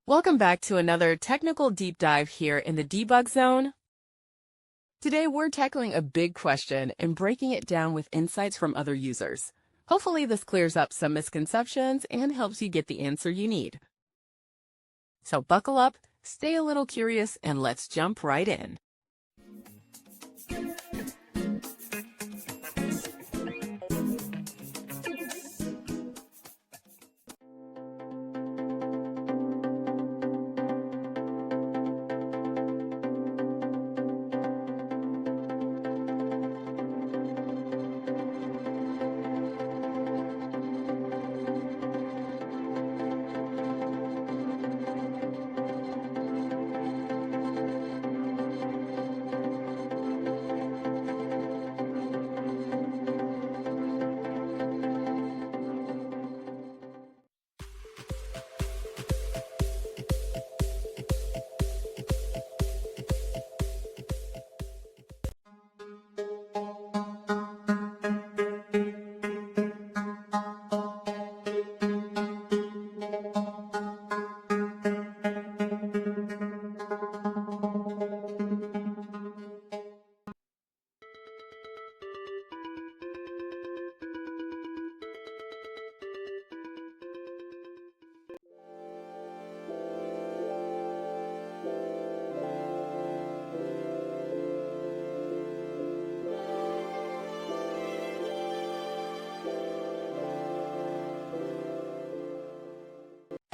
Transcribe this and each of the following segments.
Welcome back to another technical deep dive here in the debug zone. Today we're tackling a big question and breaking it down with insights from other users. Hopefully this clears up some misconceptions and helps you get the answer you need. So buckle up, stay a little curious, and let's jump right in.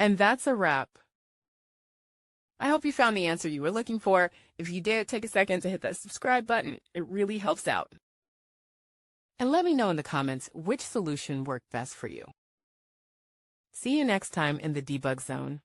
And that's a wrap. I hope you found the answer you were looking for. If you did, take a second to hit that subscribe button. It really helps out. And let me know in the comments which solution worked best for you. See you next time in the debug zone.